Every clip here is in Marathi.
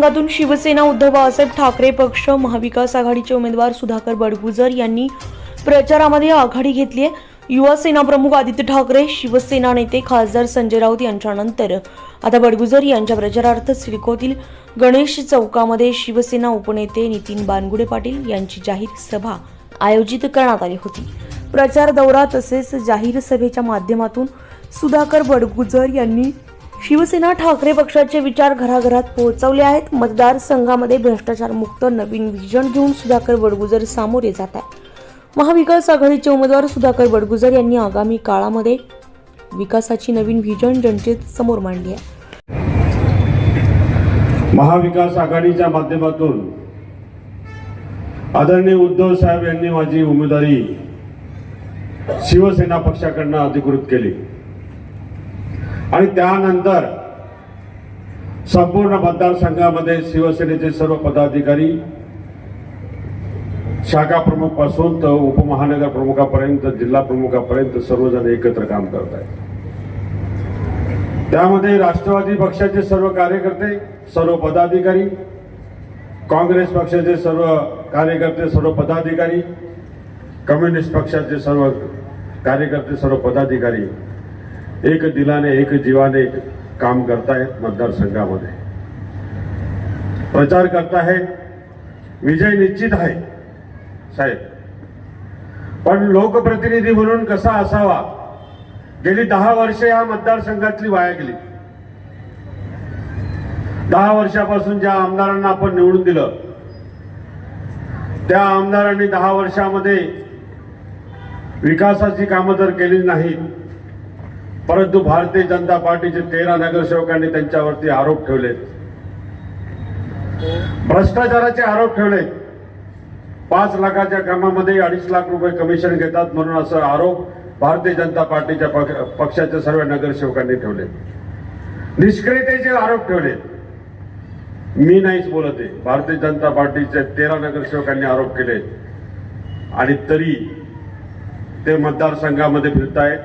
मतदारसंघातून शिवसेना उद्धव बाळासाहेब ठाकरे पक्ष महाविकास आघाडीचे उमेदवार सुधाकर बडगुजर यांनी प्रचारामध्ये आघाडी घेतली आहे। युवा सेना प्रमुख आदित्य ठाकरे, शिवसेना नेते खासदार संजय राऊत यांच्यानंतर आता बडगुजर यांच्या प्रचारार्थ सिडकोतील गणेश चौकामध्ये शिवसेना उपनेते नितीन बानगुडे पाटील यांची जाहीर सभा आयोजित करण्यात आली होती। प्रचार दौरा तसेच जाहीर सभेच्या माध्यमातून सुधाकर बडगुजर यांनी शिवसेना ठाकरे पक्षाचे विचार घराघरात पोहोचवले आहेत। मतदारसंघामध्ये भ्रष्टाचार मुक्त नवीन विजन घेऊन सुधाकर बडगुजर सामोरे जात आहेत। महाविकास आघाडीचे उमेदवार सुधाकर बडगुजर यांनी आगामी काळामध्ये विकासाची नवीन व्हिजन जनतेसमोर मांडली आहे। महाविकास आघाडीच्या माध्यमातून आदरणीय उद्धव साहेब यांनी माझी उमेदवारी शिवसेना पक्षाकडून अधिकृत केली आणि त्यानंतर संपूर्ण मतदारसंघामध्ये शिवसेनेचे सर्व पदाधिकारी शाखा प्रमुख पासून तर उपमहानगर प्रमुखापर्यंत जिल्हा प्रमुखापर्यंत सर्वजण एकत्र काम करत आहेत। त्यामध्ये राष्ट्रवादी पक्षाचे सर्व कार्यकर्ते, सर्व पदाधिकारी, काँग्रेस पक्षाचे सर्व कार्यकर्ते, सर्व पदाधिकारी, कम्युनिस्ट पक्षाचे सर्व कार्यकर्ते, सर्व पदाधिकारी एक दिलाने एक जीवाने काम करतायत। मतदारसंघामध्ये प्रचार करतायत। विजय निश्चित आहे साहेब, पण लोकप्रतिनिधी म्हणून कसा असावा गेली 10 वर्षे या मतदारसंघातली वाया गेली। 10 वर्षापासून ज्या आमदारांना आपण निवडून दिलं त्या आमदारांनी 10 वर्षामध्ये विकासाची कामं तर केली नाहीत, परंतु भारतीय जनता पार्टीचे 13 नगरसेवकांनी त्यांच्यावरती आरोप ठेवलेत, भ्रष्टाचाराचे आरोप ठेवलेत। 5 लाखाच्या कामामध्ये 2.5 लाख रुपये कमिशन घेतात म्हणून असं आरोप भारतीय जनता पार्टीच्या पक्षाच्या सर्व नगरसेवकांनी ठेवले। निष्क्रियतेचे आरोप ठेवले। मी नाहीच बोलत आहे, भारतीय जनता पार्टीच्या 13 नगरसेवकांनी आरोप केले आणि तरी ते मतदारसंघामध्ये फिरतायत,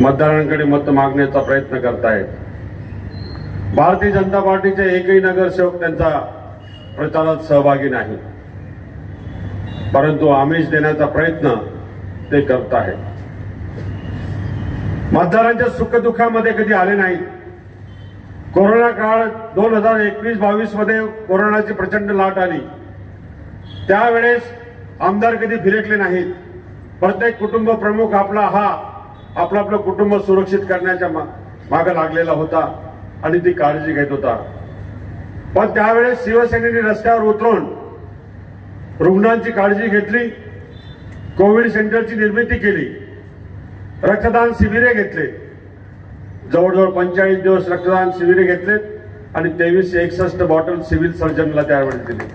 मतदारांकडे मत मागण्याचा प्रयत्न करतायत। भारतीय जनता पार्टीचे एकही नगरसेवक त्यांचा प्रचारात सहभागी नाही, परंतु आमिष देण्याचा प्रयत्न ते करत आहेत। मतदारांच्या सुखदुःखामध्ये कधी आले नाही। कोरोना काळ 2021-22 मध्ये कोरोनाची प्रचंड लाट आली, त्यावेळेस आमदार कधी फिरकले नाहीत। प्रत्येक कुटुंब प्रमुख आपलं कुटुंब सुरक्षित करण्याच्या मागे लागलेला होता आणि ती काळजी घेत होता। पण त्यावेळेस शिवसेनेने रस्त्यावर उतरून रुग्णांची काळजी घेतली, कोविड सेंटरची निर्मिती केली, रक्तदान शिबिरे घेतले, जवळजवळ 45 दिवस रक्तदान शिबिरे घेतलेत आणि 2361 बॉटल सिव्हिल सर्जनला त्यावेळेस दिली।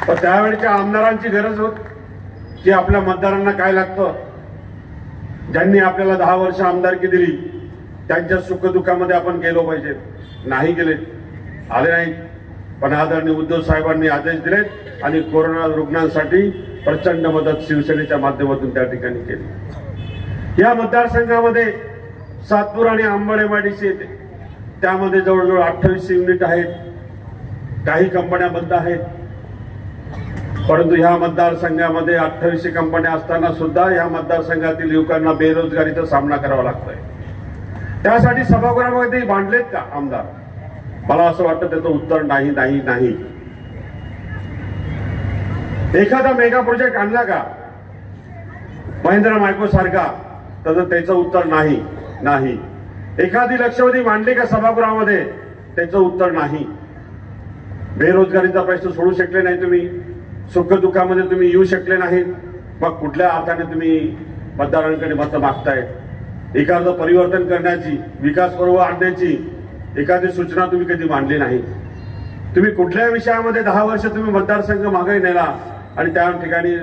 पण त्यावेळेच्या आमदारांची गरज होती की आपल्या मतदारांना काय लागतं, ज्यांनी आपल्याला 10 वर्ष आमदारकी दिली त्यांच्या सुखदुःखामध्ये आपण गेलो पाहिजे। नाही गेले, आले नाही। पण आदरणीय उद्धव साहेबांनी आदेश दिलेत आणि कोरोना रुग्णांसाठी प्रचंड मदत शिवसेनेच्या माध्यमातून त्या ठिकाणी केली। या मतदारसंघामध्ये सातपूर आणि अंबड MIDC येते, त्यामध्ये जवळजवळ 28 युनिट आहेत। काही कंपन्या बंद आहेत, परंतु ह्या मतदारसंघामध्ये 28 कंपन्या असताना सुद्धा या मतदारसंघातील युवकांना बेरोजगारीचा सामना करावा लागतोय। त्यासाठी सभागृहामध्ये बांधलेत का आमदार? मला असं वाटतं त्याचं उत्तर नाही नाही नाही। एखादा मेगा प्रोजेक्ट आणला का महिंद्रा मायक्रो सारखा, तर त्याचं उत्तर नाही नाही। एखादी लक्षवेधी मांडली का सभागृहामध्ये, त्याचं उत्तर नाही। बेरोजगारीचा प्रश्न सोडू शकले नाही तुम्ही, सुखदुःखामध्ये तुम्ही येऊ शकले नाहीत, मग कुठल्या अर्थाने तुम्ही मतदारांकडे मतं मागतायत? एखादं परिवर्तन करण्याची, विकास पर्व आणण्याची एखादी सूचना तुम्ही कधी मांडली नाही। तुम्ही कुठल्या विषयामध्ये 10 वर्ष तुम्ही मतदारसंघ मागे नेला आणि त्या ठिकाणी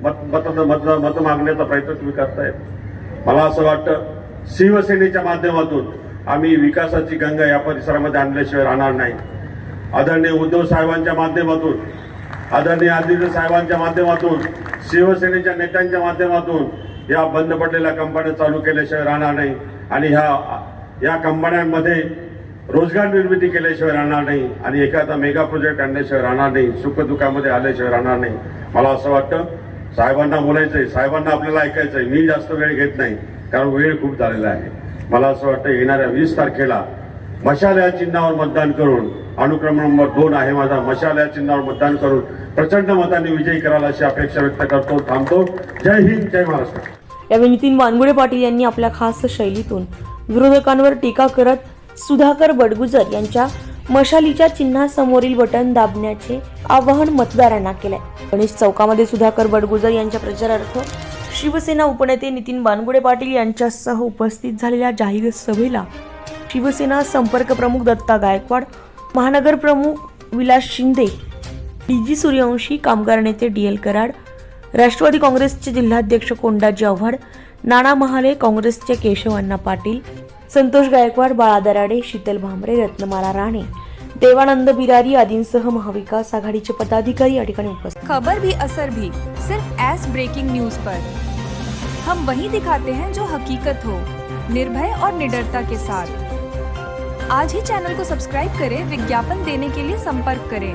मत मागण्याचा प्रयत्न तुम्ही करतायत। मला असं वाटतं शिवसेनेच्या माध्यमातून आम्ही विकासाची गंगा या परिसरामध्ये आणल्याशिवाय राहणार नाही। आदरणीय उद्धव साहेबांच्या माध्यमातून, आदरणीय आदित्य साहेबांच्या माध्यमातून, शिवसेनेच्या नेत्यांच्या माध्यमातून या बंद पडलेल्या कंपन्या चालू केल्याशिवाय राहणार नाही आणि या कंपन्यांमध्ये रोजगार निर्मिती केल्याशिवाय राहणार नाही आणि एखादा मेगा प्रोजेक्ट आणल्याशिवाय राहणार नाही, सुखदुःखामध्ये आल्याशिवाय राहणार नाही. मला असं वाटतं साहेबांना बोलायचंय, साहेबांना आपल्याला ऐकायचंय. मी जास्त वेळ घेत नाही कारण वेळ खूप झालेला आहे. मला असं वाटतं येणाऱ्या 20 तारखेला मशाल या चिन्हावर मतदान करून, अनुक्रम नंबर 2 आहे माझा, मशाल या चिन्हावर मतदान करून प्रचंड मतांनी विजयी करायला अशी अपेक्षा व्यक्त करतो. थांबतो. जय हिंद, जय महाराष्ट्र. यावेळी नितीन वानगुडे पाटील यांनी आपल्या खास शैलीतून विरोधकांवर टीका करत सुधाकर बडगुजर यांच्या मशालीच्या चिन्हासमोरील बटन दाबण्याचे आवाहन मतदारांना केले. गणेश चौकामध्ये सुधाकर बडगुजर यांच्या प्रचारार्थ शिवसेना उपनेते नितीन वानगुडे पाटील यांच्यासह उपस्थित झालेल्या जाहीर सभेला शिवसेना संपर्क प्रमुख दत्ता गायकवाड, महानगर प्रमुख विलास शिंदे, डीजी सूर्यवंशी, कामगार नेते DL कराड, राष्ट्रवादी काँग्रेसचे जिल्हाध्यक्ष कोंडाजी आव्हाड, नाना महाले, काँग्रेसचे केशव अण्णा पाटील, संतोष गायकवाड, बाळा दराडे, शीतल भामरे, रत्नमाला राणे, देवानंद बिरारी आदींसह महाविकास आघाडीचे पदाधिकारी या ठिकाणी उपस्थित. खबर भी असर भी सिर्फ एस ब्रेकिंग न्यूज पर। हम वही दिखाते हैं जो हकीकत हो, निर्भय और निडरता के साथ। आज ही चैनल को सब्सक्राइब करें। विज्ञापन देने के लिए संपर्क करें